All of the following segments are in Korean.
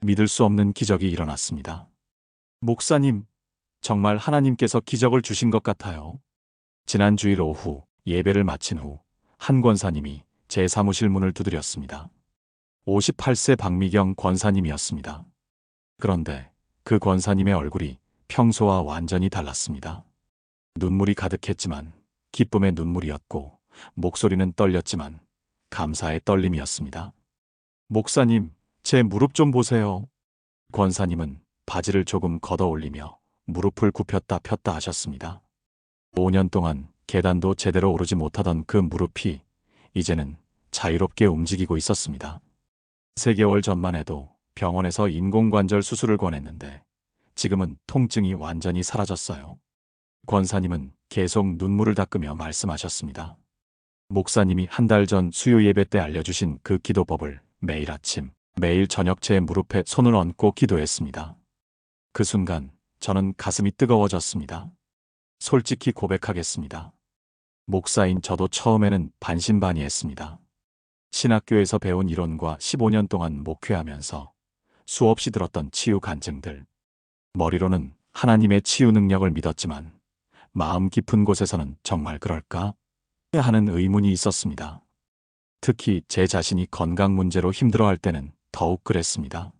믿을 수 없는 기적이 일어났습니다. 목사님, 정말 하나님께서 기적을 주신 것 같아요. 지난 주일 오후 예배를 마친 후 한 권사님이 제 사무실 문을 두드렸습니다. 58세 박미경 권사님이었습니다. 그런데 그 권사님의 얼굴이 평소와 완전히 달랐습니다. 눈물이 가득했지만 기쁨의 눈물이었고, 목소리는 떨렸지만 감사의 떨림이었습니다. 목사님, 제 무릎 좀 보세요. 권사님은 바지를 조금 걷어 올리며 무릎을 굽혔다 폈다 하셨습니다. 5년 동안 계단도 제대로 오르지 못하던 그 무릎이 이제는 자유롭게 움직이고 있었습니다. 3개월 전만 해도 병원에서 인공관절 수술을 권했는데 지금은 통증이 완전히 사라졌어요. 권사님은 계속 눈물을 닦으며 말씀하셨습니다. 목사님이 한 달 전 수요 예배 때 알려주신 그 기도법을 매일 아침, 매일 저녁 제 무릎에 손을 얹고 기도했습니다. 그 순간 저는 가슴이 뜨거워졌습니다. 솔직히 고백하겠습니다. 목사인 저도 처음에는 반신반의했습니다. 신학교에서 배운 이론과 15년 동안 목회하면서 수없이 들었던 치유 간증들. 머리로는 하나님의 치유 능력을 믿었지만 마음 깊은 곳에서는 정말 그럴까? 하는 의문이 있었습니다. 특히 제 자신이 건강 문제로 힘들어할 때는 더욱 그랬습니다.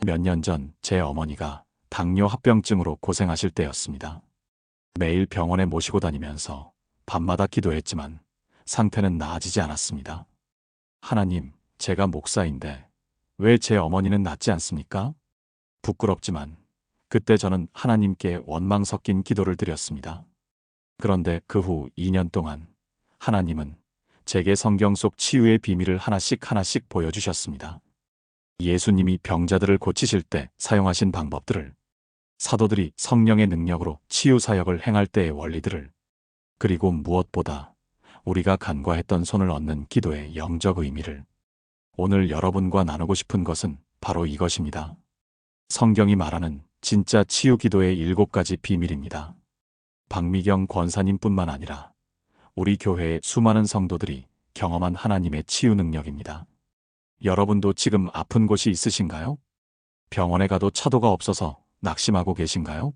몇 년 전 제 어머니가 당뇨 합병증으로 고생하실 때였습니다. 매일 병원에 모시고 다니면서 밤마다 기도했지만 상태는 나아지지 않았습니다. 하나님, 제가 목사인데 왜 제 어머니는 낫지 않습니까? 부끄럽지만 그때 저는 하나님께 원망 섞인 기도를 드렸습니다. 그런데 그 후 2년 동안 하나님은 제게 성경 속 치유의 비밀을 하나씩 하나씩 보여주셨습니다. 예수님이 병자들을 고치실 때 사용하신 방법들을, 사도들이 성령의 능력으로 치유 사역을 행할 때의 원리들을, 그리고 무엇보다 우리가 간과했던 손을 얻는 기도의 영적 의미를. 오늘 여러분과 나누고 싶은 것은 바로 이것입니다. 성경이 말하는 진짜 치유 기도의 7가지 비밀입니다. 박미경 권사님뿐만 아니라 우리 교회의 수많은 성도들이 경험한 하나님의 치유 능력입니다. 여러분도 지금 아픈 곳이 있으신가요? 병원에 가도 차도가 없어서 낙심하고 계신가요?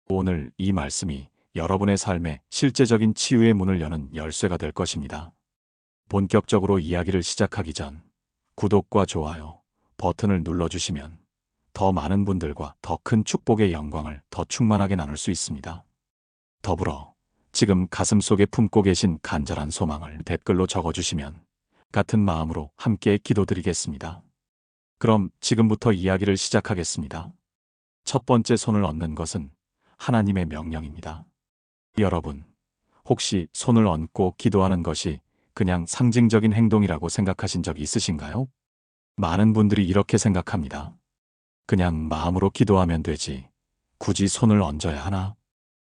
오늘 이 말씀이 여러분의 삶에 실제적인 치유의 문을 여는 열쇠가 될 것입니다. 본격적으로 이야기를 시작하기 전 구독과 좋아요 버튼을 눌러주시면 더 많은 분들과 더 큰 축복의 영광을 더 충만하게 나눌 수 있습니다. 더불어 지금 가슴속에 품고 계신 간절한 소망을 댓글로 적어주시면 같은 마음으로 함께 기도드리겠습니다. 그럼 지금부터 이야기를 시작하겠습니다. 첫 번째 손을 얻는 것은 하나님의 명령입니다. 여러분, 혹시 손을 얹고 기도하는 것이 그냥 상징적인 행동이라고 생각하신 적 있으신가요? 많은 분들이 이렇게 생각합니다. 그냥 마음으로 기도하면 되지, 굳이 손을 얹어야 하나?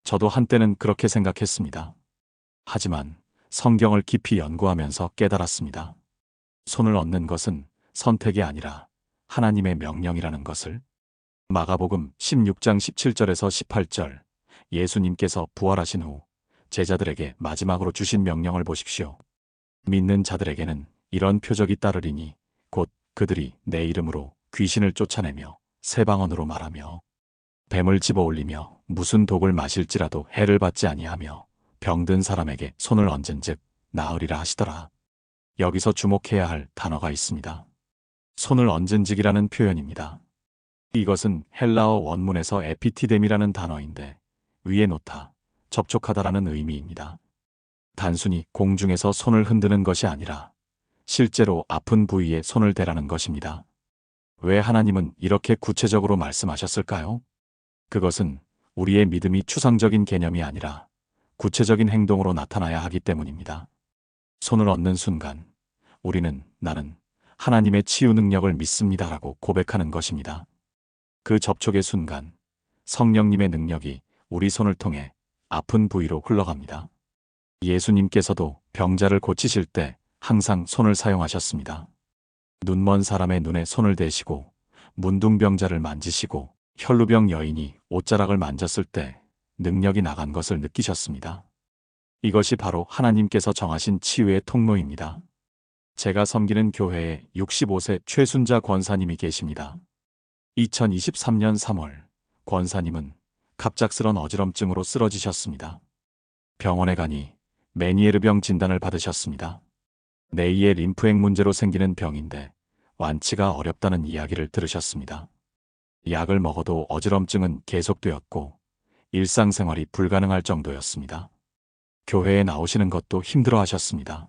저도 한때는 그렇게 생각했습니다. 하지만 성경을 깊이 연구하면서 깨달았습니다. 손을 얹는 것은 선택이 아니라 하나님의 명령이라는 것을. 마가복음 16장 17절에서 18절, 예수님께서 부활하신 후 제자들에게 마지막으로 주신 명령을 보십시오. 믿는 자들에게는 이런 표적이 따르리니 곧 그들이 내 이름으로 귀신을 쫓아내며 새 방언으로 말하며 뱀을 집어올리며 무슨 독을 마실지라도 해를 받지 아니하며 병든 사람에게 손을 얹은즉 나으리라 하시더라. 여기서 주목해야 할 단어가 있습니다. 손을 얹은즉이라는 표현입니다. 이것은 헬라어 원문에서 에피티뎀이라는 단어인데 위에 놓다, 접촉하다라는 의미입니다. 단순히 공중에서 손을 흔드는 것이 아니라 실제로 아픈 부위에 손을 대라는 것입니다. 왜 하나님은 이렇게 구체적으로 말씀하셨을까요? 그것은 우리의 믿음이 추상적인 개념이 아니라 구체적인 행동으로 나타나야 하기 때문입니다. 손을 얻는 순간 우리는 나는 하나님의 치유 능력을 믿습니다라고 고백하는 것입니다. 그 접촉의 순간 성령님의 능력이 우리 손을 통해 아픈 부위로 흘러갑니다. 예수님께서도 병자를 고치실 때 항상 손을 사용하셨습니다. 눈먼 사람의 눈에 손을 대시고 문둥병자를 만지시고 혈루병 여인이 옷자락을 만졌을 때 능력이 나간 것을 느끼셨습니다. 이것이 바로 하나님께서 정하신 치유의 통로입니다. 제가 섬기는 교회에 65세 최순자 권사님이 계십니다. 2023년 3월, 권사님은 갑작스런 어지럼증으로 쓰러지셨습니다. 병원에 가니 메니에르병 진단을 받으셨습니다. 뇌의 림프액 문제로 생기는 병인데 완치가 어렵다는 이야기를 들으셨습니다. 약을 먹어도 어지럼증은 계속되었고 일상생활이 불가능할 정도였습니다. 교회에 나오시는 것도 힘들어 하셨습니다.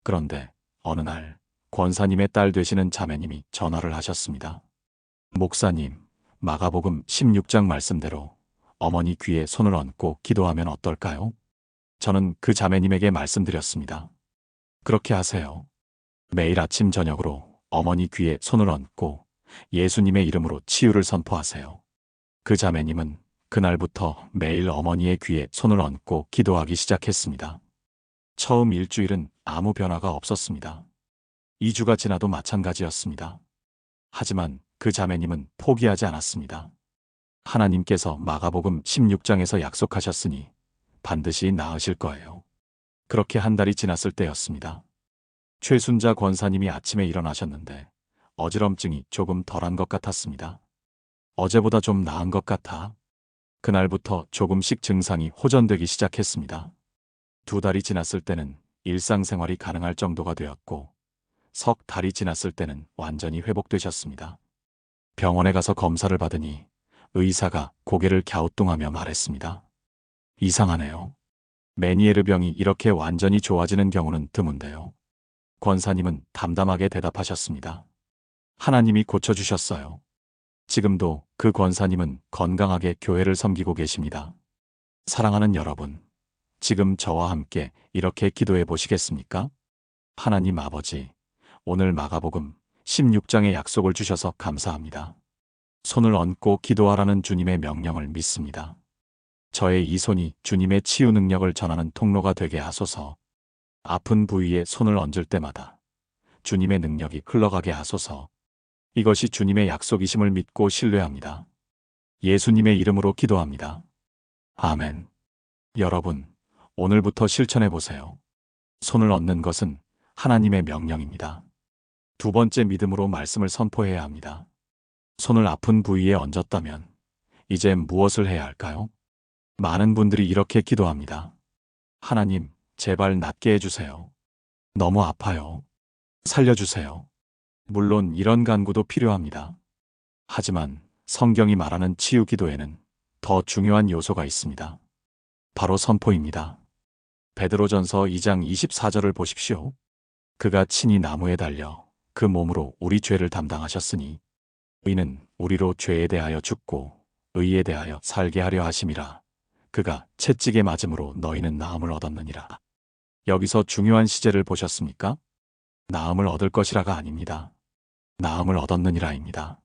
그런데 어느 날 권사님의 딸 되시는 자매님이 전화를 하셨습니다. 목사님, 마가복음 16장 말씀대로 어머니 귀에 손을 얹고 기도하면 어떨까요? 저는 그 자매님에게 말씀드렸습니다. 그렇게 하세요. 매일 아침 저녁으로 어머니 귀에 손을 얹고 예수님의 이름으로 치유를 선포하세요. 그 자매님은 그날부터 매일 어머니의 귀에 손을 얹고 기도하기 시작했습니다. 처음 일주일은 아무 변화가 없었습니다. 2주가 지나도 마찬가지였습니다. 하지만 그 자매님은 포기하지 않았습니다. 하나님께서 마가복음 16장에서 약속하셨으니 반드시 나으실 거예요. 그렇게 한 달이 지났을 때였습니다. 최순자 권사님이 아침에 일어나셨는데 어지럼증이 조금 덜한 것 같았습니다. 어제보다 좀 나은 것 같아. 그날부터 조금씩 증상이 호전되기 시작했습니다. 2달이 지났을 때는 일상생활이 가능할 정도가 되었고 석 달이 지났을 때는 완전히 회복되셨습니다. 병원에 가서 검사를 받으니 의사가 고개를 갸우뚱하며 말했습니다. 이상하네요. 메니에르 병이 이렇게 완전히 좋아지는 경우는 드문데요. 권사님은 담담하게 대답하셨습니다. 하나님이 고쳐주셨어요. 지금도 그 권사님은 건강하게 교회를 섬기고 계십니다. 사랑하는 여러분, 지금 저와 함께 이렇게 기도해 보시겠습니까? 하나님 아버지, 오늘 마가복음 16장의 약속을 주셔서 감사합니다. 손을 얹고 기도하라는 주님의 명령을 믿습니다. 저의 이 손이 주님의 치유 능력을 전하는 통로가 되게 하소서. 아픈 부위에 손을 얹을 때마다 주님의 능력이 흘러가게 하소서. 이것이 주님의 약속이심을 믿고 신뢰합니다. 예수님의 이름으로 기도합니다. 아멘. 여러분, 오늘부터 실천해 보세요. 손을 얹는 것은 하나님의 명령입니다. 2번째 믿음으로 말씀을 선포해야 합니다. 손을 아픈 부위에 얹었다면 이제 무엇을 해야 할까요? 많은 분들이 이렇게 기도합니다. 하나님, 제발 낫게 해주세요. 너무 아파요. 살려주세요. 물론 이런 간구도 필요합니다. 하지만 성경이 말하는 치유 기도에는 더 중요한 요소가 있습니다. 바로 선포입니다. 베드로전서 2장 24절을 보십시오. 그가 친히 나무에 달려 그 몸으로 우리 죄를 담당하셨으니 이는 우리로 죄에 대하여 죽고 의에 대하여 살게 하려 하심이라. 그가 채찍에 맞음으로 너희는 나음을 얻었느니라. 여기서 중요한 시제를 보셨습니까? 나음을 얻을 것이라가 아닙니다. 나음을 얻었느니라입니다.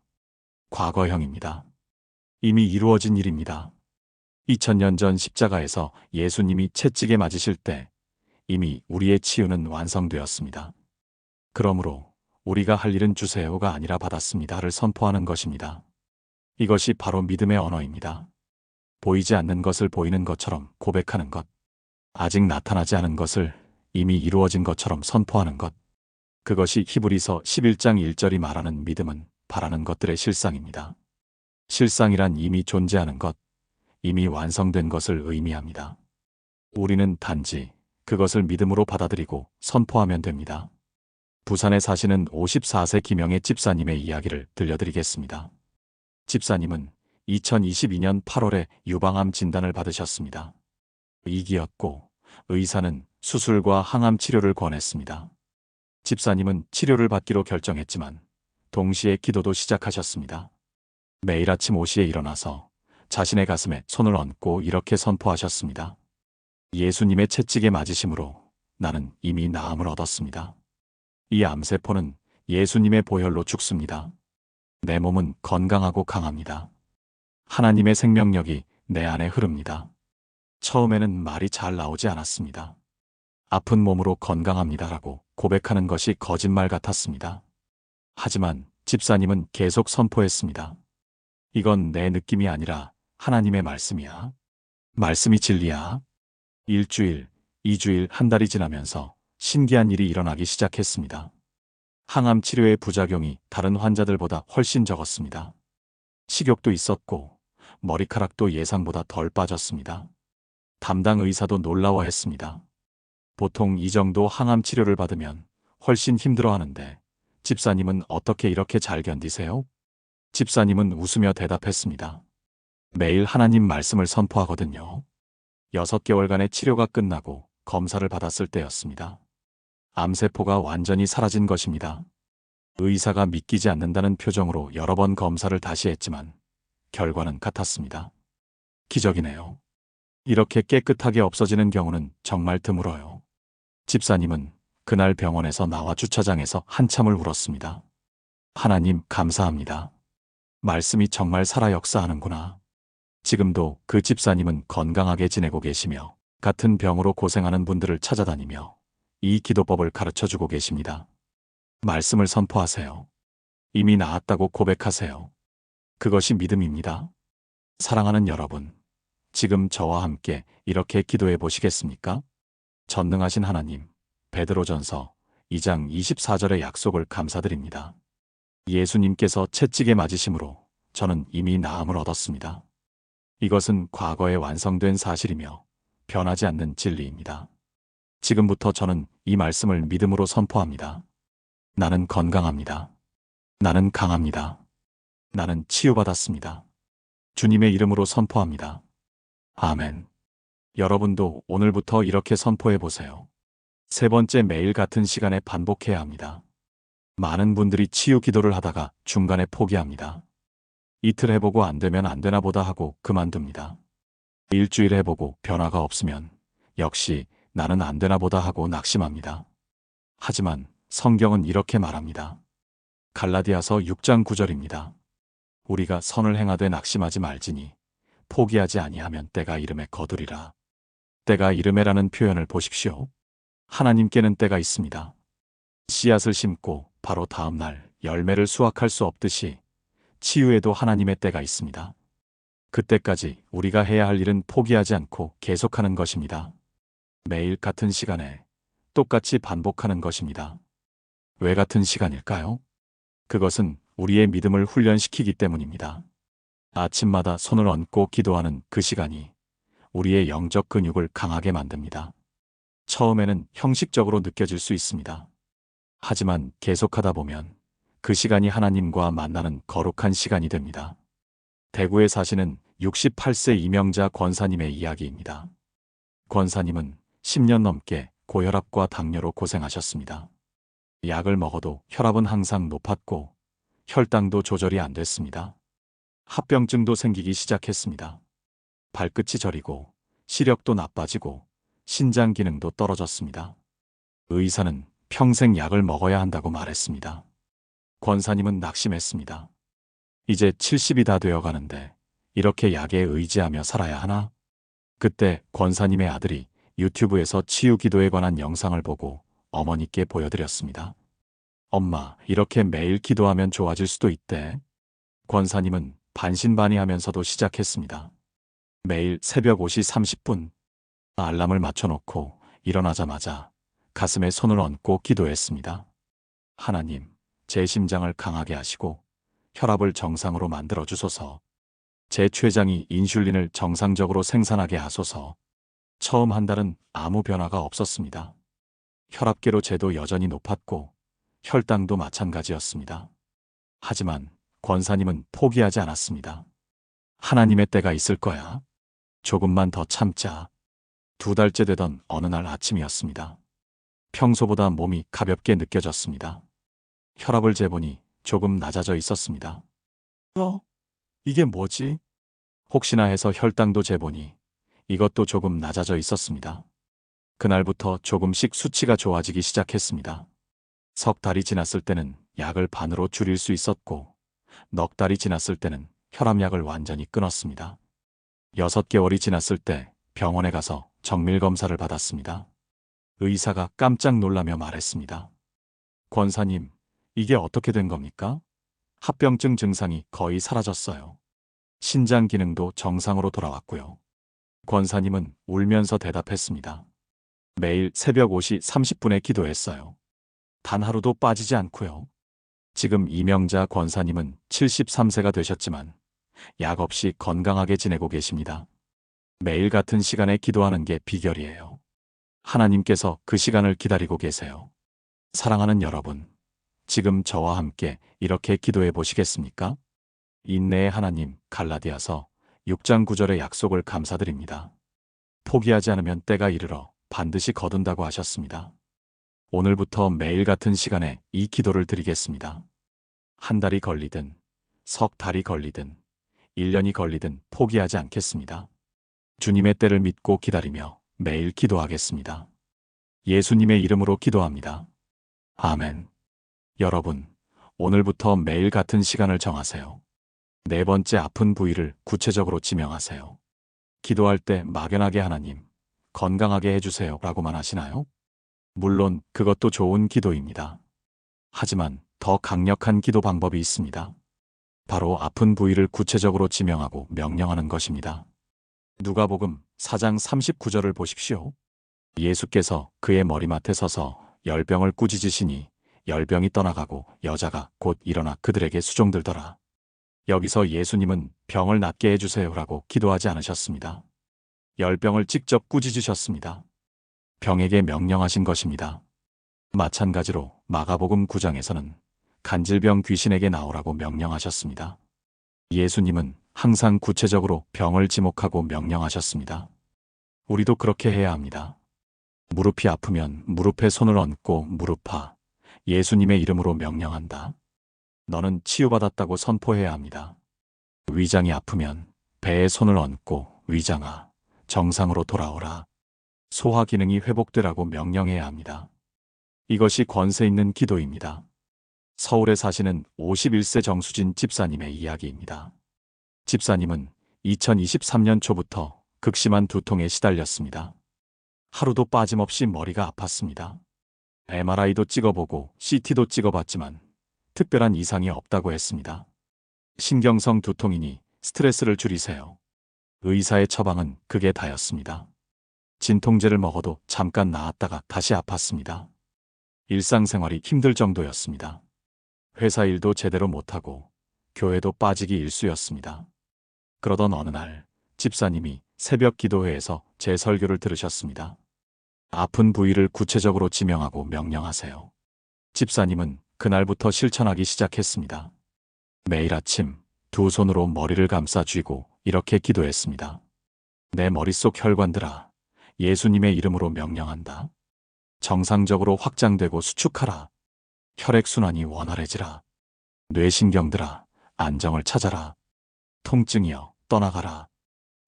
과거형입니다. 이미 이루어진 일입니다. 2000년 전 십자가에서 예수님이 채찍에 맞으실 때 이미 우리의 치유는 완성되었습니다. 그러므로 우리가 할 일은 주세요가 아니라 받았습니다를 선포하는 것입니다. 이것이 바로 믿음의 언어입니다. 보이지 않는 것을 보이는 것처럼 고백하는 것, 아직 나타나지 않은 것을 이미 이루어진 것처럼 선포하는 것, 그것이 히브리서 11장 1절이 말하는 믿음은 바라는 것들의 실상입니다. 실상이란 이미 존재하는 것, 이미 완성된 것을 의미합니다. 우리는 단지 그것을 믿음으로 받아들이고 선포하면 됩니다. 부산에 사시는 54세 김영애 집사님의 이야기를 들려드리겠습니다. 집사님은 2022년 8월에 유방암 진단을 받으셨습니다. 위기였고 의사는 수술과 항암 치료를 권했습니다. 집사님은 치료를 받기로 결정했지만 동시에 기도도 시작하셨습니다. 매일 아침 5시에 일어나서 자신의 가슴에 손을 얹고 이렇게 선포하셨습니다. 예수님의 채찍에 맞으심으로 나는 이미 나음을 얻었습니다. 이 암세포는 예수님의 보혈로 죽습니다. 내 몸은 건강하고 강합니다. 하나님의 생명력이 내 안에 흐릅니다. 처음에는 말이 잘 나오지 않았습니다. 아픈 몸으로 건강합니다라고 고백하는 것이 거짓말 같았습니다. 하지만 집사님은 계속 선포했습니다. 이건 내 느낌이 아니라 하나님의 말씀이야. 말씀이 진리야. 1주일, 2주일, 한 달이 지나면서 신기한 일이 일어나기 시작했습니다. 항암 치료의 부작용이 다른 환자들보다 훨씬 적었습니다. 식욕도 있었고 머리카락도 예상보다 덜 빠졌습니다. 담당 의사도 놀라워했습니다. 보통 이 정도 항암 치료를 받으면 훨씬 힘들어하는데 집사님은 어떻게 이렇게 잘 견디세요? 집사님은 웃으며 대답했습니다. 매일 하나님 말씀을 선포하거든요. 6개월간의 치료가 끝나고 검사를 받았을 때였습니다. 암세포가 완전히 사라진 것입니다. 의사가 믿기지 않는다는 표정으로 여러 번 검사를 다시 했지만 결과는 같았습니다. 기적이네요. 이렇게 깨끗하게 없어지는 경우는 정말 드물어요. 집사님은 그날 병원에서 나와 주차장에서 한참을 울었습니다. 하나님 감사합니다. 말씀이 정말 살아 역사하는구나. 지금도 그 집사님은 건강하게 지내고 계시며 같은 병으로 고생하는 분들을 찾아다니며 이 기도법을 가르쳐주고 계십니다. 말씀을 선포하세요. 이미 나았다고 고백하세요. 그것이 믿음입니다. 사랑하는 여러분, 지금 저와 함께 이렇게 기도해 보시겠습니까? 전능하신 하나님, 베드로전서 2장 24절의 약속을 감사드립니다. 예수님께서 채찍에 맞으심으로 저는 이미 나음을 얻었습니다. 이것은 과거에 완성된 사실이며 변하지 않는 진리입니다. 지금부터 저는 이 말씀을 믿음으로 선포합니다. 나는 건강합니다. 나는 강합니다. 나는 치유받았습니다. 주님의 이름으로 선포합니다. 아멘. 여러분도 오늘부터 이렇게 선포해 보세요. 3번째, 매일 같은 시간에 반복해야 합니다. 많은 분들이 치유 기도를 하다가 중간에 포기합니다. 이틀 해보고 안 되면 안 되나 보다 하고 그만둡니다. 일주일 해보고 변화가 없으면 역시 나는 안 되나 보다 하고 낙심합니다. 하지만 성경은 이렇게 말합니다. 갈라디아서 6장 9절입니다. 우리가 선을 행하되 낙심하지 말지니 포기하지 아니하면 때가 이름에 거두리라. 때가 이름에라는 표현을 보십시오. 하나님께는 때가 있습니다. 씨앗을 심고 바로 다음 날 열매를 수확할 수 없듯이 치유에도 하나님의 때가 있습니다. 그때까지 우리가 해야 할 일은 포기하지 않고 계속하는 것입니다. 매일 같은 시간에 똑같이 반복하는 것입니다. 왜 같은 시간일까요? 그것은 우리의 믿음을 훈련시키기 때문입니다. 아침마다 손을 얹고 기도하는 그 시간이 우리의 영적 근육을 강하게 만듭니다. 처음에는 형식적으로 느껴질 수 있습니다. 하지만 계속하다 보면 그 시간이 하나님과 만나는 거룩한 시간이 됩니다. 대구에 사시는 68세 이명자 권사님의 이야기입니다. 권사님은 10년 넘게 고혈압과 당뇨로 고생하셨습니다. 약을 먹어도 혈압은 항상 높았고 혈당도 조절이 안 됐습니다. 합병증도 생기기 시작했습니다. 발끝이 저리고 시력도 나빠지고 신장 기능도 떨어졌습니다. 의사는 평생 약을 먹어야 한다고 말했습니다. 권사님은 낙심했습니다. 이제 70이 다 되어 가는데 이렇게 약에 의지하며 살아야 하나? 그때 권사님의 아들이 유튜브에서 치유 기도에 관한 영상을 보고 어머니께 보여드렸습니다. 엄마, 이렇게 매일 기도하면 좋아질 수도 있대. 권사님은 반신반의하면서도 시작했습니다. 매일 새벽 5시 30분 알람을 맞춰놓고 일어나자마자 가슴에 손을 얹고 기도했습니다. 하나님, 제 심장을 강하게 하시고 혈압을 정상으로 만들어 주소서. 제 췌장이 인슐린을 정상적으로 생산하게 하소서. 처음 한 달은 아무 변화가 없었습니다. 혈압계로 재도 여전히 높았고 혈당도 마찬가지였습니다. 하지만 권사님은 포기하지 않았습니다. 하나님의 때가 있을 거야. 조금만 더 참자. 2달째 되던 어느 날 아침이었습니다. 평소보다 몸이 가볍게 느껴졌습니다. 혈압을 재보니 조금 낮아져 있었습니다. 이게 뭐지? 혹시나 해서 혈당도 재보니 이것도 조금 낮아져 있었습니다. 그날부터 조금씩 수치가 좋아지기 시작했습니다. 3달이 지났을 때는 약을 반으로 줄일 수 있었고 넉 달이 지났을 때는 혈압약을 완전히 끊었습니다. 6개월이 지났을 때 병원에 가서 정밀검사를 받았습니다. 의사가 깜짝 놀라며 말했습니다. 권사님, 이게 어떻게 된 겁니까? 합병증 증상이 거의 사라졌어요. 신장 기능도 정상으로 돌아왔고요. 권사님은 울면서 대답했습니다. 매일 새벽 5시 30분에 기도했어요. 단 하루도 빠지지 않고요. 지금 이명자 권사님은 73세가 되셨지만 약 없이 건강하게 지내고 계십니다. 매일 같은 시간에 기도하는 게 비결이에요. 하나님께서 그 시간을 기다리고 계세요. 사랑하는 여러분, 지금 저와 함께 이렇게 기도해 보시겠습니까? 인내의 하나님, 갈라디아서 6장 9절의 약속을 감사드립니다. 포기하지 않으면 때가 이르러 반드시 거둔다고 하셨습니다. 오늘부터 매일 같은 시간에 이 기도를 드리겠습니다. 한 달이 걸리든, 석 달이 걸리든, 1년이 걸리든 포기하지 않겠습니다. 주님의 때를 믿고 기다리며 매일 기도하겠습니다. 예수님의 이름으로 기도합니다. 아멘. 여러분, 오늘부터 매일 같은 시간을 정하세요. 네 번째 아픈 부위를 구체적으로 지명하세요. 기도할 때 막연하게 하나님, 건강하게 해주세요 라고만 하시나요? 물론 그것도 좋은 기도입니다. 하지만 더 강력한 기도 방법이 있습니다. 바로 아픈 부위를 구체적으로 지명하고 명령하는 것입니다. 누가복음 4장 39절을 보십시오. 예수께서 그의 머리맡에 서서 열병을 꾸짖으시니 열병이 떠나가고 여자가 곧 일어나 그들에게 수종들더라. 여기서 예수님은 병을 낫게 해주세요라고 기도하지 않으셨습니다. 열병을 직접 꾸짖으셨습니다. 병에게 명령하신 것입니다. 마찬가지로 마가복음 9장에서는 간질병 귀신에게 나오라고 명령하셨습니다. 예수님은 항상 구체적으로 병을 지목하고 명령하셨습니다. 우리도 그렇게 해야 합니다. 무릎이 아프면 무릎에 손을 얹고 무릎아, 예수님의 이름으로 명령한다. 너는 치유받았다고 선포해야 합니다. 위장이 아프면 배에 손을 얹고 위장아, 정상으로 돌아오라. 소화 기능이 회복되라고 명령해야 합니다. 이것이 권세 있는 기도입니다. 서울에 사시는 51세 정수진 집사님의 이야기입니다. 집사님은 2023년 초부터 극심한 두통에 시달렸습니다. 하루도 빠짐없이 머리가 아팠습니다. MRI도 찍어보고 CT도 찍어봤지만 특별한 이상이 없다고 했습니다. 신경성 두통이니 스트레스를 줄이세요. 의사의 처방은 그게 다였습니다. 진통제를 먹어도 잠깐 나았다가 다시 아팠습니다. 일상생활이 힘들 정도였습니다. 회사 일도 제대로 못하고 교회도 빠지기 일쑤였습니다. 그러던 어느 날 집사님이 새벽 기도회에서 제 설교를 들으셨습니다. 아픈 부위를 구체적으로 지명하고 명령하세요. 집사님은 그날부터 실천하기 시작했습니다. 매일 아침 두 손으로 머리를 감싸 쥐고 이렇게 기도했습니다. 내 머릿속 혈관들아, 예수님의 이름으로 명령한다. 정상적으로 확장되고 수축하라. 혈액순환이 원활해지라. 뇌신경들아, 안정을 찾아라. 통증이여, 떠나가라.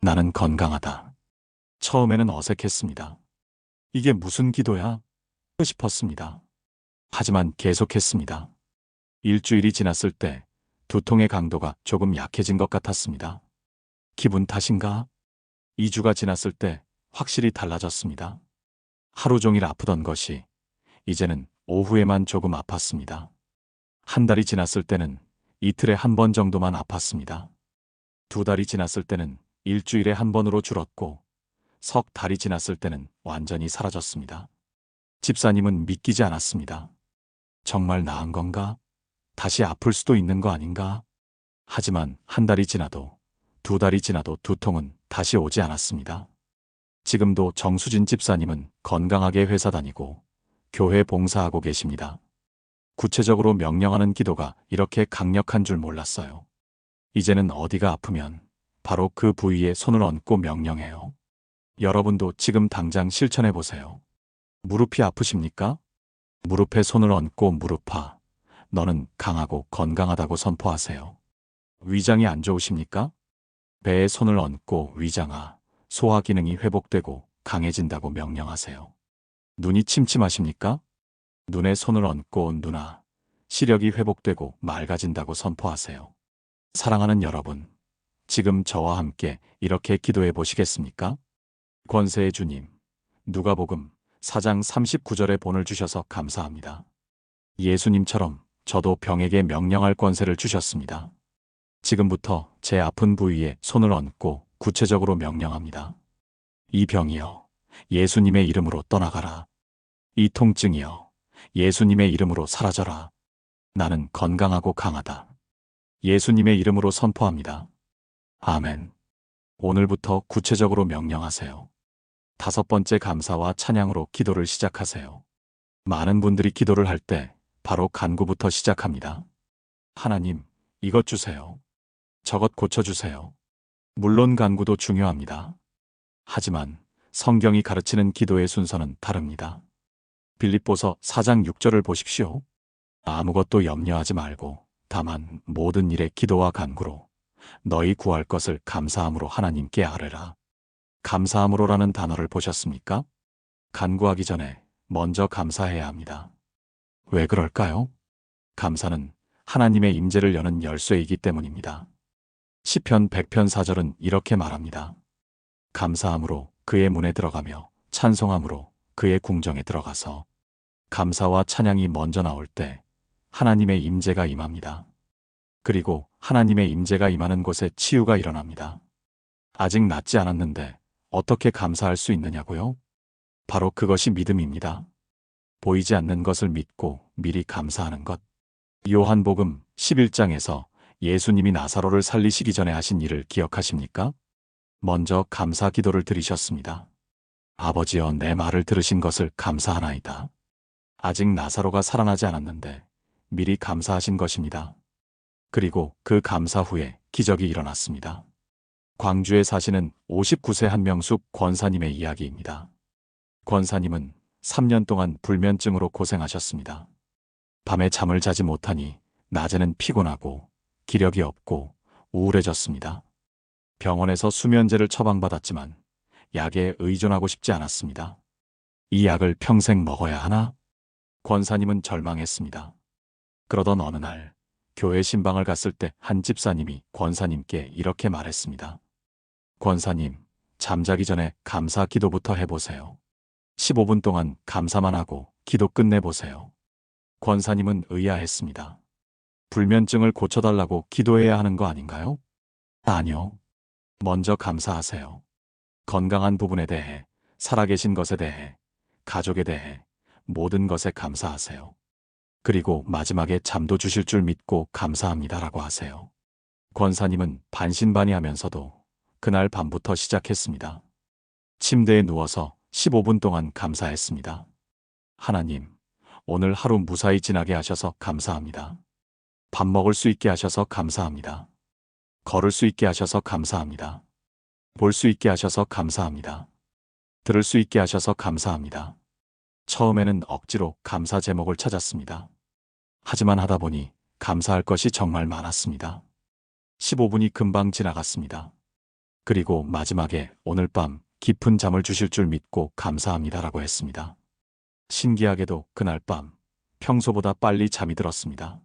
나는 건강하다. 처음에는 어색했습니다. 이게 무슨 기도야? 싶었습니다. 하지만 계속했습니다. 일주일이 지났을 때 두통의 강도가 조금 약해진 것 같았습니다. 기분 탓인가? 2주가 지났을 때 확실히 달라졌습니다. 하루 종일 아프던 것이 이제는 오후에만 조금 아팠습니다. 한 달이 지났을 때는 이틀에 한 번 정도만 아팠습니다. 2달이 지났을 때는 일주일에 한 번으로 줄었고 석 달이 지났을 때는 완전히 사라졌습니다. 집사님은 믿기지 않았습니다. 정말 나은 건가? 다시 아플 수도 있는 거 아닌가? 하지만 한 달이 지나도 2달이 지나도 두통은 다시 오지 않았습니다. 지금도 정수진 집사님은 건강하게 회사 다니고 교회 봉사하고 계십니다. 구체적으로 명령하는 기도가 이렇게 강력한 줄 몰랐어요. 이제는 어디가 아프면 바로 그 부위에 손을 얹고 명령해요. 여러분도 지금 당장 실천해 보세요. 무릎이 아프십니까? 무릎에 손을 얹고 무릎아, 너는 강하고 건강하다고 선포하세요. 위장이 안 좋으십니까? 배에 손을 얹고 위장아, 소화 기능이 회복되고 강해진다고 명령하세요. 눈이 침침하십니까? 눈에 손을 얹고 눈아, 시력이 회복되고 맑아진다고 선포하세요. 사랑하는 여러분, 지금 저와 함께 이렇게 기도해 보시겠습니까? 권세의 주님, 누가복음 4장 39절의 본을 주셔서 감사합니다. 예수님처럼 저도 병에게 명령할 권세를 주셨습니다. 지금부터 제 아픈 부위에 손을 얹고 구체적으로 명령합니다. 이 병이여, 예수님의 이름으로 떠나가라. 이 통증이여, 예수님의 이름으로 사라져라. 나는 건강하고 강하다. 예수님의 이름으로 선포합니다. 아멘. 오늘부터 구체적으로 명령하세요. 5번째 감사와 찬양으로 기도를 시작하세요. 많은 분들이 기도를 할 때 바로 간구부터 시작합니다. 하나님, 이것 주세요. 저것 고쳐주세요. 물론 간구도 중요합니다. 하지만 성경이 가르치는 기도의 순서는 다릅니다. 빌립보서 4장 6절을 보십시오. 아무것도 염려하지 말고 다만 모든 일에 기도와 간구로 너희 구할 것을 감사함으로 하나님께 아뢰라. 감사함으로라는 단어를 보셨습니까? 간구하기 전에 먼저 감사해야 합니다. 왜 그럴까요? 감사는 하나님의 임재를 여는 열쇠이기 때문입니다. 시편 100편 4절은 이렇게 말합니다. 감사함으로 그의 문에 들어가며 찬송함으로 그의 궁정에 들어가서 감사와 찬양이 먼저 나올 때 하나님의 임재가 임합니다. 그리고 하나님의 임재가 임하는 곳에 치유가 일어납니다. 아직 낫지 않았는데 어떻게 감사할 수 있느냐고요? 바로 그것이 믿음입니다. 보이지 않는 것을 믿고 미리 감사하는 것. 요한복음 11장에서 예수님이 나사로를 살리시기 전에 하신 일을 기억하십니까? 먼저 감사 기도를 드리셨습니다. 아버지여, 내 말을 들으신 것을 감사하나이다. 아직 나사로가 살아나지 않았는데 미리 감사하신 것입니다. 그리고 그 감사 후에 기적이 일어났습니다. 광주에 사시는 59세 한명숙 권사님의 이야기입니다. 권사님은 3년 동안 불면증으로 고생하셨습니다. 밤에 잠을 자지 못하니 낮에는 피곤하고 기력이 없고 우울해졌습니다. 병원에서 수면제를 처방받았지만 약에 의존하고 싶지 않았습니다. 이 약을 평생 먹어야 하나? 권사님은 절망했습니다. 그러던 어느 날 교회 신방을 갔을 때 한 집사님이 권사님께 이렇게 말했습니다. 권사님, 잠자기 전에 감사 기도부터 해보세요. 15분 동안 감사만 하고 기도 끝내보세요. 권사님은 의아했습니다. 불면증을 고쳐달라고 기도해야 하는 거 아닌가요? 아니요. 먼저 감사하세요. 건강한 부분에 대해, 살아계신 것에 대해, 가족에 대해, 모든 것에 감사하세요. 그리고 마지막에 잠도 주실 줄 믿고 감사합니다라고 하세요. 권사님은 반신반의하면서도 그날 밤부터 시작했습니다. 침대에 누워서 15분 동안 감사했습니다. 하나님, 오늘 하루 무사히 지나게 하셔서 감사합니다. 밥 먹을 수 있게 하셔서 감사합니다. 걸을 수 있게 하셔서 감사합니다. 볼 수 있게 하셔서 감사합니다. 들을 수 있게 하셔서 감사합니다. 처음에는 억지로 감사 제목을 찾았습니다. 하지만 하다 보니 감사할 것이 정말 많았습니다. 15분이 금방 지나갔습니다. 그리고 마지막에 오늘 밤 깊은 잠을 주실 줄 믿고 감사합니다라고 했습니다. 신기하게도 그날 밤 평소보다 빨리 잠이 들었습니다.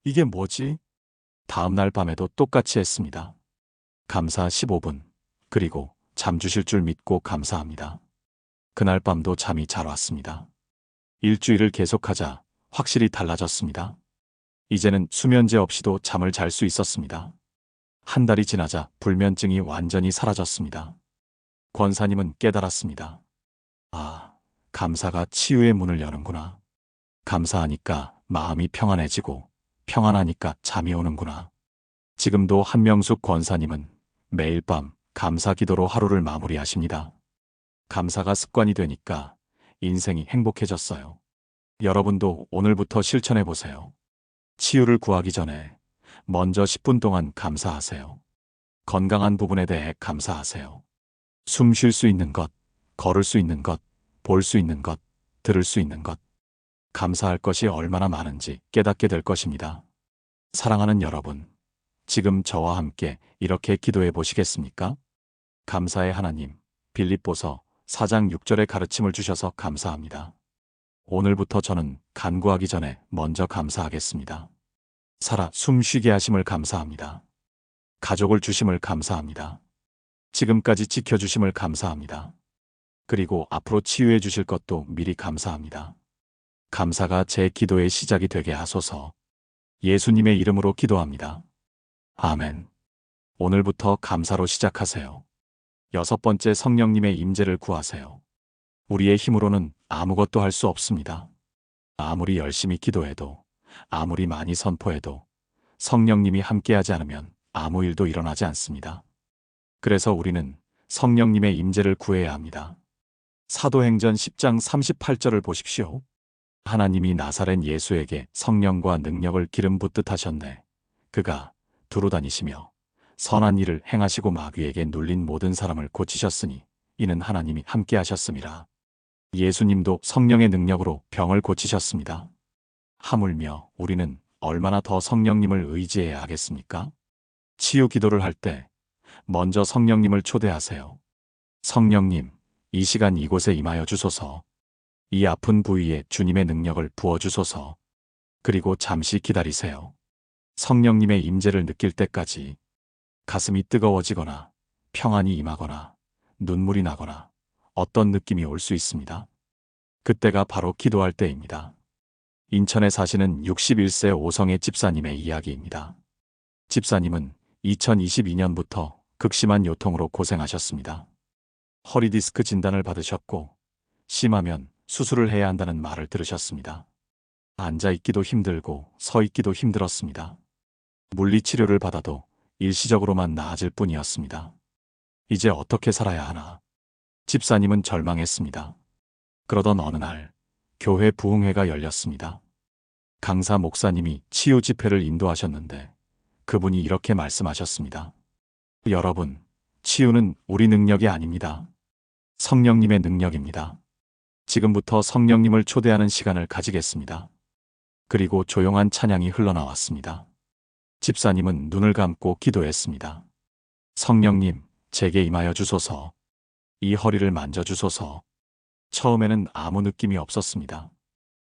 이게 뭐지? 다음 날 밤에도 똑같이 했습니다. 감사 15분, 그리고 잠 주실 줄 믿고 감사합니다. 그날 밤도 잠이 잘 왔습니다. 일주일을 계속하자 확실히 달라졌습니다. 이제는 수면제 없이도 잠을 잘 수 있었습니다. 한 달이 지나자 불면증이 완전히 사라졌습니다. 권사님은 깨달았습니다. 아, 감사가 치유의 문을 여는구나. 감사하니까 마음이 평안해지고 평안하니까 잠이 오는구나. 지금도 한명숙 권사님은 매일 밤 감사 기도로 하루를 마무리하십니다. 감사가 습관이 되니까 인생이 행복해졌어요. 여러분도 오늘부터 실천해 보세요. 치유를 구하기 전에 먼저 10분 동안 감사하세요. 건강한 부분에 대해 감사하세요. 숨 쉴 수 있는 것, 걸을 수 있는 것, 볼 수 있는 것, 들을 수 있는 것. 감사할 것이 얼마나 많은지 깨닫게 될 것입니다. 사랑하는 여러분, 지금 저와 함께 이렇게 기도해 보시겠습니까? 감사의 하나님, 빌립보서 4장 6절의 가르침을 주셔서 감사합니다. 오늘부터 저는 간구하기 전에 먼저 감사하겠습니다. 살아 숨 쉬게 하심을 감사합니다. 가족을 주심을 감사합니다. 지금까지 지켜주심을 감사합니다. 그리고 앞으로 치유해 주실 것도 미리 감사합니다. 감사가 제 기도의 시작이 되게 하소서. 예수님의 이름으로 기도합니다. 아멘. 오늘부터 감사로 시작하세요. 6번째, 성령님의 임재를 구하세요. 우리의 힘으로는 아무것도 할 수 없습니다. 아무리 열심히 기도해도, 아무리 많이 선포해도 성령님이 함께하지 않으면 아무 일도 일어나지 않습니다. 그래서 우리는 성령님의 임재를 구해야 합니다. 사도행전 10장 38절을 보십시오. 하나님이 나사렛 예수에게 성령과 능력을 기름 붓듯 하셨네. 그가 두루 다니시며 선한 일을 행하시고 마귀에게 눌린 모든 사람을 고치셨으니 이는 하나님이 함께 하셨음이라. 예수님도 성령의 능력으로 병을 고치셨습니다. 하물며 우리는 얼마나 더 성령님을 의지해야 하겠습니까? 치유 기도를 할 때 먼저 성령님을 초대하세요. 성령님, 이 시간 이곳에 임하여 주소서. 이 아픈 부위에 주님의 능력을 부어주소서. 그리고 잠시 기다리세요. 성령님의 임재를 느낄 때까지 가슴이 뜨거워지거나 평안이 임하거나 눈물이 나거나 어떤 느낌이 올 수 있습니다. 그때가 바로 기도할 때입니다. 인천에 사시는 61세 오성애 집사님의 이야기입니다. 집사님은 2022년부터 극심한 요통으로 고생하셨습니다. 허리 디스크 진단을 받으셨고 심하면 수술을 해야 한다는 말을 들으셨습니다. 앉아있기도 힘들고 서있기도 힘들었습니다. 물리치료를 받아도 일시적으로만 나아질 뿐이었습니다. 이제 어떻게 살아야 하나? 집사님은 절망했습니다. 그러던 어느 날 교회 부흥회가 열렸습니다. 강사 목사님이 치유 집회를 인도하셨는데 그분이 이렇게 말씀하셨습니다. 여러분, 치유는 우리 능력이 아닙니다. 성령님의 능력입니다. 지금부터 성령님을 초대하는 시간을 가지겠습니다. 그리고 조용한 찬양이 흘러나왔습니다. 집사님은 눈을 감고 기도했습니다. 성령님, 제게 임하여 주소서. 이 허리를 만져주소서. 처음에는 아무 느낌이 없었습니다.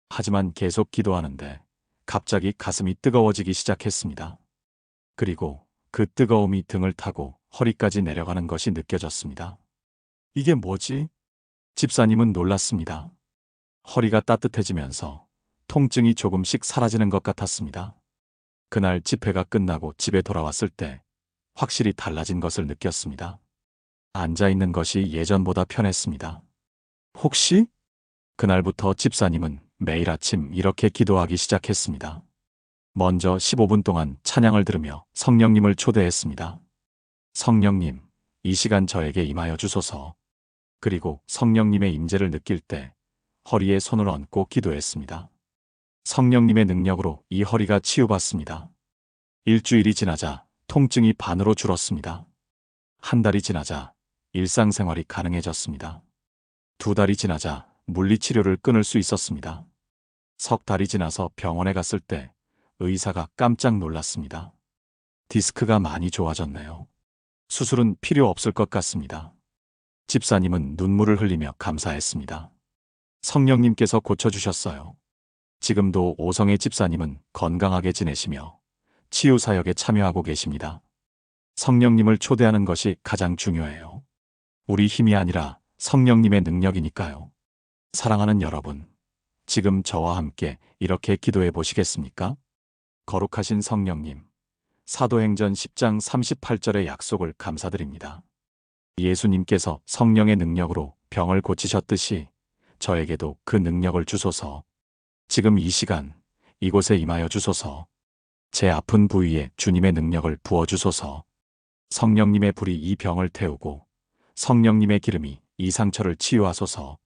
하지만 계속 기도하는데 갑자기 가슴이 뜨거워지기 시작했습니다. 그리고 그 뜨거움이 등을 타고 허리까지 내려가는 것이 느껴졌습니다. 이게 뭐지? 집사님은 놀랐습니다. 허리가 따뜻해지면서 통증이 조금씩 사라지는 것 같았습니다. 그날 집회가 끝나고 집에 돌아왔을 때 확실히 달라진 것을 느꼈습니다. 앉아있는 것이 예전보다 편했습니다. 혹시? 그날부터 집사님은 매일 아침 이렇게 기도하기 시작했습니다. 먼저 15분 동안 찬양을 들으며 성령님을 초대했습니다. 성령님, 이 시간 저에게 임하여 주소서. 그리고 성령님의 임재를 느낄 때 허리에 손을 얹고 기도했습니다. 성령님의 능력으로 이 허리가 치유받습니다. 일주일이 지나자 통증이 반으로 줄었습니다. 한 달이 지나자 일상생활이 가능해졌습니다. 2달이 지나자 물리치료를 끊을 수 있었습니다. 3달이 지나서 병원에 갔을 때 의사가 깜짝 놀랐습니다. 디스크가 많이 좋아졌네요. 수술은 필요 없을 것 같습니다. 집사님은 눈물을 흘리며 감사했습니다. 성령님께서 고쳐주셨어요. 지금도 오성애 집사님은 건강하게 지내시며 치유사역에 참여하고 계십니다. 성령님을 초대하는 것이 가장 중요해요. 우리 힘이 아니라 성령님의 능력이니까요. 사랑하는 여러분, 지금 저와 함께 이렇게 기도해 보시겠습니까? 거룩하신 성령님, 사도행전 10장 38절의 약속을 감사드립니다. 예수님께서 성령의 능력으로 병을 고치셨듯이 저에게도 그 능력을 주소서. 지금 이 시간 이곳에 임하여 주소서. 제 아픈 부위에 주님의 능력을 부어주소서. 성령님의 불이 이 병을 태우고 성령님의 기름이 이 상처를 치유하소서.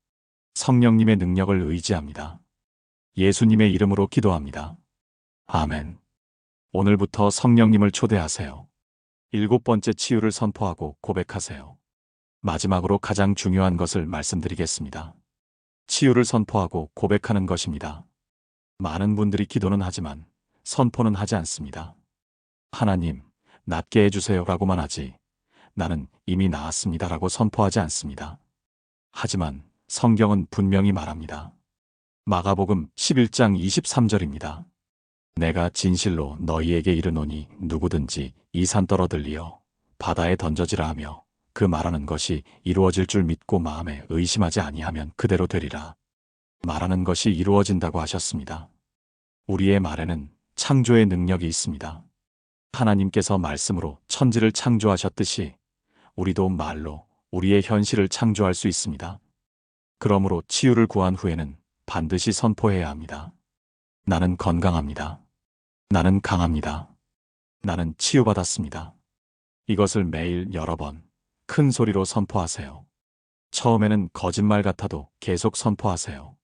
성령님의 능력을 의지합니다. 예수님의 이름으로 기도합니다. 아멘. 오늘부터 성령님을 초대하세요. 7번째 치유를 선포하고 고백하세요. 마지막으로 가장 중요한 것을 말씀드리겠습니다. 치유를 선포하고 고백하는 것입니다. 많은 분들이 기도는 하지만 선포는 하지 않습니다. 하나님, 낫게 해주세요 라고만 하지 나는 이미 나았습니다 라고 선포하지 않습니다. 하지만 성경은 분명히 말합니다. 마가복음 11장 23절입니다. 내가 진실로 너희에게 이르노니 누구든지 이 산 떨어들리어 바다에 던져지라 하며 그 말하는 것이 이루어질 줄 믿고 마음에 의심하지 아니하면 그대로 되리라. 말하는 것이 이루어진다고 하셨습니다. 우리의 말에는 창조의 능력이 있습니다. 하나님께서 말씀으로 천지를 창조하셨듯이 우리도 말로 우리의 현실을 창조할 수 있습니다. 그러므로 치유를 구한 후에는 반드시 선포해야 합니다. 나는 건강합니다. 나는 강합니다. 나는 치유받았습니다. 이것을 매일 여러 번 큰 소리로 선포하세요. 처음에는 거짓말 같아도 계속 선포하세요.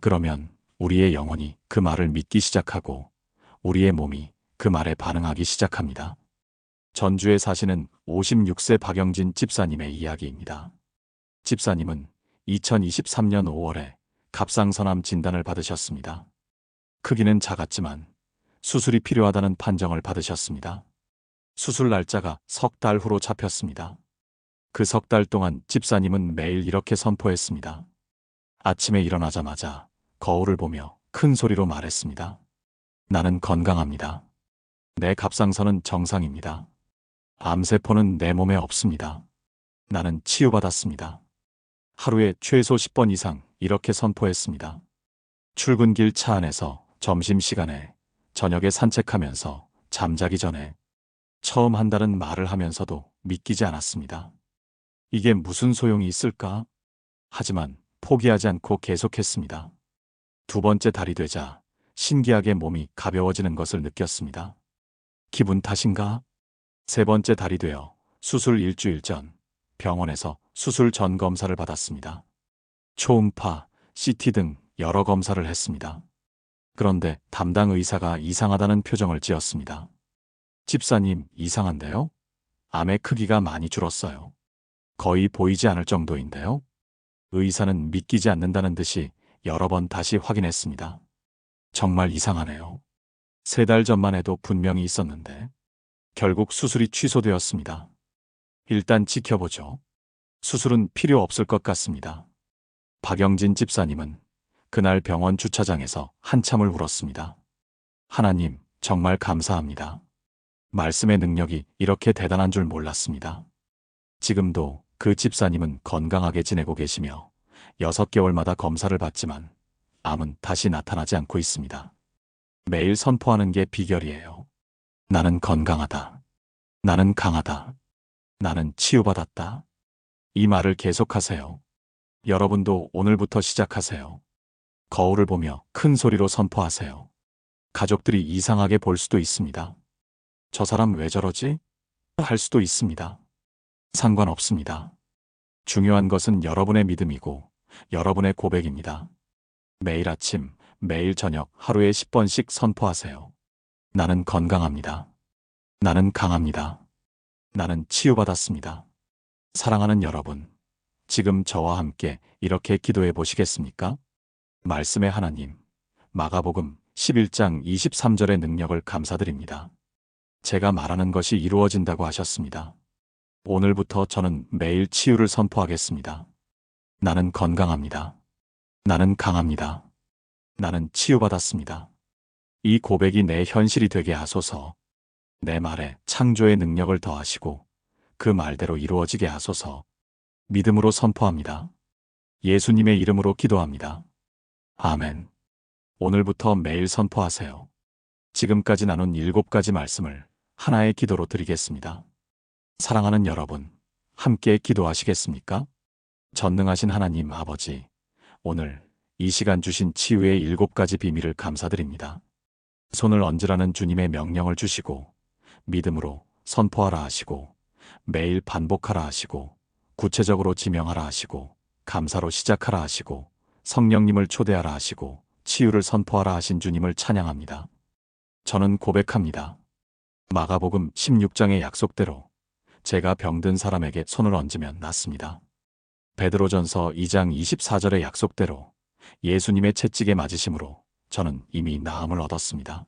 그러면 우리의 영혼이 그 말을 믿기 시작하고 우리의 몸이 그 말에 반응하기 시작합니다. 전주에 사시는 56세 박영진 집사님의 이야기입니다. 집사님은 2023년 5월에 갑상선암 진단을 받으셨습니다. 크기는 작았지만 수술이 필요하다는 판정을 받으셨습니다. 수술 날짜가 석 달 후로 잡혔습니다. 그 석 달 동안 집사님은 매일 이렇게 선포했습니다. 아침에 일어나자마자 거울을 보며 큰 소리로 말했습니다. 나는 건강합니다. 내 갑상선은 정상입니다. 암세포는 내 몸에 없습니다. 나는 치유받았습니다. 하루에 최소 10번 이상 이렇게 선포했습니다. 출근길 차 안에서, 점심시간에, 저녁에 산책하면서, 잠자기 전에. 처음 한다는 말을 하면서도 믿기지 않았습니다. 이게 무슨 소용이 있을까? 하지만 포기하지 않고 계속했습니다. 두 번째 달이 되자 신기하게 몸이 가벼워지는 것을 느꼈습니다. 기분 탓인가? 세 번째 달이 되어 수술 일주일 전 병원에서 수술 전 검사를 받았습니다. 초음파, CT 등 여러 검사를 했습니다. 그런데 담당 의사가 이상하다는 표정을 지었습니다. 집사님, 이상한데요? 암의 크기가 많이 줄었어요. 거의 보이지 않을 정도인데요? 의사는 믿기지 않는다는 듯이 여러 번 다시 확인했습니다. 정말 이상하네요. 3달 전만 해도 분명히 있었는데. 결국 수술이 취소되었습니다. 일단 지켜보죠. 수술은 필요 없을 것 같습니다. 박영진 집사님은 그날 병원 주차장에서 한참을 울었습니다. 하나님, 정말 감사합니다. 말씀의 능력이 이렇게 대단한 줄 몰랐습니다. 지금도 그 집사님은 건강하게 지내고 계시며 6개월마다 검사를 받지만 암은 다시 나타나지 않고 있습니다. 매일 선포하는 게 비결이에요. 나는 건강하다. 나는 강하다. 나는 치유받았다. 이 말을 계속하세요. 여러분도 오늘부터 시작하세요. 거울을 보며 큰 소리로 선포하세요. 가족들이 이상하게 볼 수도 있습니다. 저 사람 왜 저러지? 할 수도 있습니다. 상관없습니다. 중요한 것은 여러분의 믿음이고 여러분의 고백입니다. 매일 아침, 매일 저녁 하루에 10번씩 선포하세요. 나는 건강합니다. 나는 강합니다. 나는 치유받았습니다. 사랑하는 여러분, 지금 저와 함께 이렇게 기도해 보시겠습니까? 말씀의 하나님, 마가복음 11장 23절의 능력을 감사드립니다. 제가 말하는 것이 이루어진다고 하셨습니다. 오늘부터 저는 매일 치유를 선포하겠습니다. 나는 건강합니다. 나는 강합니다. 나는 치유받았습니다. 이 고백이 내 현실이 되게 하소서. 내 말에 창조의 능력을 더하시고 그 말대로 이루어지게 하소서. 믿음으로 선포합니다. 예수님의 이름으로 기도합니다. 아멘. 오늘부터 매일 선포하세요. 지금까지 나눈 7가지 말씀을 하나의 기도로 드리겠습니다. 사랑하는 여러분, 함께 기도하시겠습니까? 전능하신 하나님 아버지, 오늘 이 시간 주신 치유의 7가지 비밀을 감사드립니다. 손을 얹으라는 주님의 명령을 주시고 믿음으로 선포하라 하시고 매일 반복하라 하시고 구체적으로 지명하라 하시고 감사로 시작하라 하시고 성령님을 초대하라 하시고 치유를 선포하라 하신 주님을 찬양합니다. 저는 고백합니다. 마가복음 16장의 약속대로 제가 병든 사람에게 손을 얹으면 낫습니다. 베드로전서 2장 24절의 약속대로 예수님의 채찍에 맞으심으로 저는 이미 나음을 얻었습니다.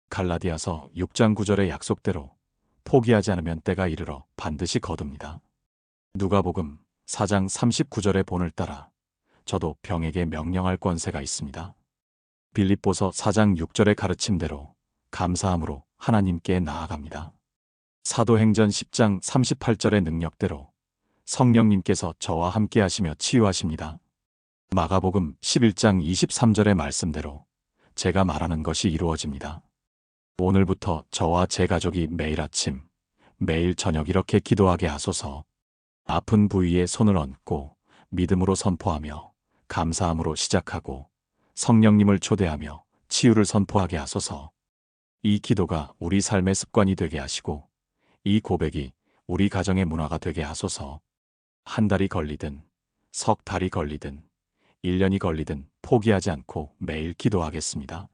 갈라디아서 6장 9절의 약속대로 포기하지 않으면 때가 이르러 반드시 거둡니다. 누가복음 4장 39절의 본을 따라 저도 병에게 명령할 권세가 있습니다. 빌립보서 4장 6절의 가르침대로 감사함으로 하나님께 나아갑니다. 사도행전 10장 38절의 능력대로 성령님께서 저와 함께 하시며 치유하십니다. 마가복음 11장 23절의 말씀대로 제가 말하는 것이 이루어집니다. 오늘부터 저와 제 가족이 매일 아침, 매일 저녁 이렇게 기도하게 하소서. 아픈 부위에 손을 얹고 믿음으로 선포하며 감사함으로 시작하고 성령님을 초대하며 치유를 선포하게 하소서. 이 기도가 우리 삶의 습관이 되게 하시고 이 고백이 우리 가정의 문화가 되게 하소서. 한 달이 걸리든 석 달이 걸리든 1년이 걸리든 포기하지 않고 매일 기도하겠습니다.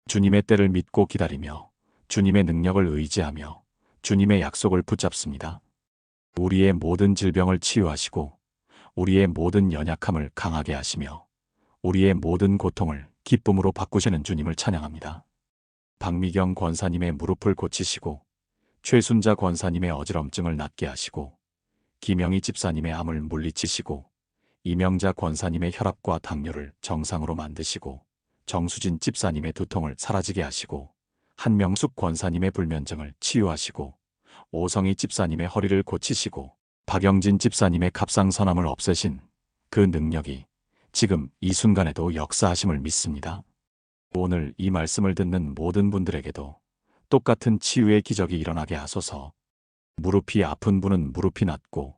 주님의 때를 믿고 기다리며 주님의 능력을 의지하며 주님의 약속을 붙잡습니다. 우리의 모든 질병을 치유하시고 우리의 모든 연약함을 강하게 하시며 우리의 모든 고통을 기쁨으로 바꾸시는 주님을 찬양합니다. 박미경 권사님의 무릎을 고치시고 최순자 권사님의 어지럼증을 낫게 하시고 김영희 집사님의 암을 물리치시고 이명자 권사님의 혈압과 당뇨를 정상으로 만드시고 정수진 집사님의 두통을 사라지게 하시고 한명숙 권사님의 불면증을 치유하시고 오성희 집사님의 허리를 고치시고 박영진 집사님의 갑상선암을 없애신 그 능력이 지금 이 순간에도 역사하심을 믿습니다. 오늘 이 말씀을 듣는 모든 분들에게도 똑같은 치유의 기적이 일어나게 하소서. 무릎이 아픈 분은 무릎이 낫고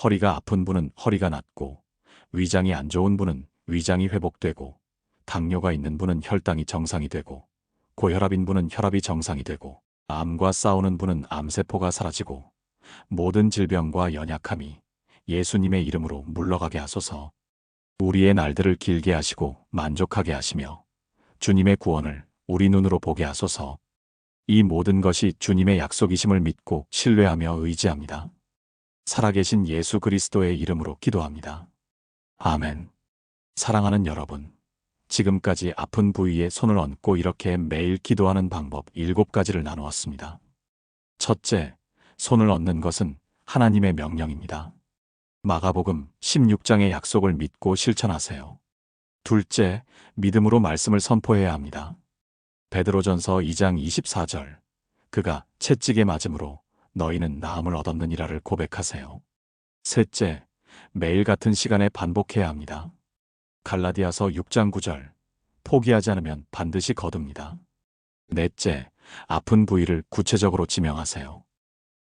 허리가 아픈 분은 허리가 낫고 위장이 안 좋은 분은 위장이 회복되고 당뇨가 있는 분은 혈당이 정상이 되고 고혈압인 분은 혈압이 정상이 되고 암과 싸우는 분은 암세포가 사라지고 모든 질병과 연약함이 예수님의 이름으로 물러가게 하소서. 우리의 날들을 길게 하시고 만족하게 하시며 주님의 구원을 우리 눈으로 보게 하소서. 이 모든 것이 주님의 약속이심을 믿고 신뢰하며 의지합니다. 살아계신 예수 그리스도의 이름으로 기도합니다. 아멘. 사랑하는 여러분, 지금까지 아픈 부위에 손을 얹고 이렇게 매일 기도하는 방법 7가지를 나누었습니다. 첫째, 손을 얹는 것은 하나님의 명령입니다. 마가복음 16장의 약속을 믿고 실천하세요. 둘째, 믿음으로 말씀을 선포해야 합니다. 베드로전서 2장 24절, 그가 채찍에 맞음으로 너희는 나음을 얻었느니라를 고백하세요. 셋째, 매일 같은 시간에 반복해야 합니다. 갈라디아서 6장 9절, 포기하지 않으면 반드시 거둡니다. 넷째, 아픈 부위를 구체적으로 지명하세요.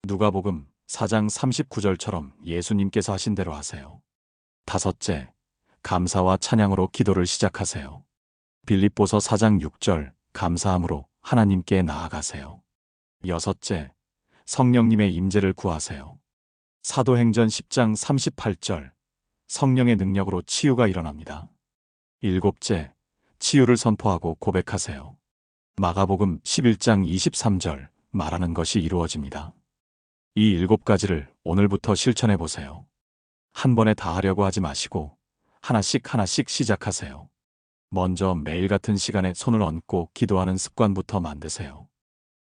누가복음 4장 39절처럼 예수님께서 하신 대로 하세요. 다섯째, 감사와 찬양으로 기도를 시작하세요. 빌립보서 4장 6절, 감사함으로 하나님께 나아가세요. 여섯째, 성령님의 임재를 구하세요. 사도행전 10장 38절, 성령의 능력으로 치유가 일어납니다. 일곱째, 치유를 선포하고 고백하세요. 마가복음 11장 23절, 말하는 것이 이루어집니다. 이 7가지를 오늘부터 실천해 보세요. 한 번에 다 하려고 하지 마시고 하나씩 하나씩 시작하세요. 먼저 매일 같은 시간에 손을 얹고 기도하는 습관부터 만드세요.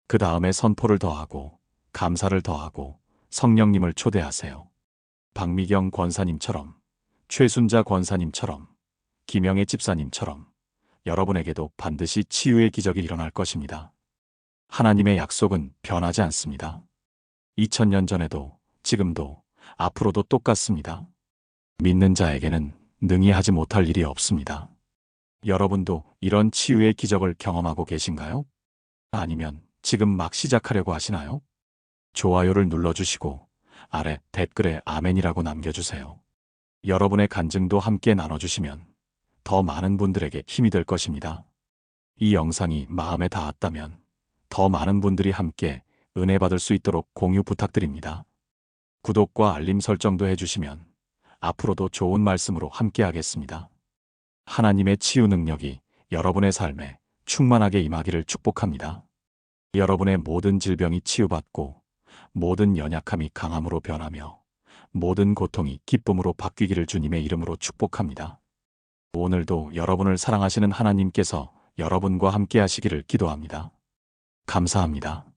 그 다음에 선포를 더하고 감사를 더하고 성령님을 초대하세요. 박미경 권사님처럼, 최순자 권사님처럼, 김영애 집사님처럼 여러분에게도 반드시 치유의 기적이 일어날 것입니다. 하나님의 약속은 변하지 않습니다. 2000년 전에도 지금도 앞으로도 똑같습니다. 믿는 자에게는 능히 하지 못할 일이 없습니다. 여러분도 이런 치유의 기적을 경험하고 계신가요? 아니면 지금 막 시작하려고 하시나요? 좋아요를 눌러주시고 아래 댓글에 아멘이라고 남겨주세요. 여러분의 간증도 함께 나눠주시면 더 많은 분들에게 힘이 될 것입니다. 이 영상이 마음에 닿았다면 더 많은 분들이 함께 은혜 받을 수 있도록 공유 부탁드립니다. 구독과 알림 설정도 해주시면 앞으로도 좋은 말씀으로 함께 하겠습니다. 하나님의 치유 능력이 여러분의 삶에 충만하게 임하기를 축복합니다. 여러분의 모든 질병이 치유받고 모든 연약함이 강함으로 변하며 모든 고통이 기쁨으로 바뀌기를 주님의 이름으로 축복합니다. 오늘도 여러분을 사랑하시는 하나님께서 여러분과 함께 하시기를 기도합니다. 감사합니다.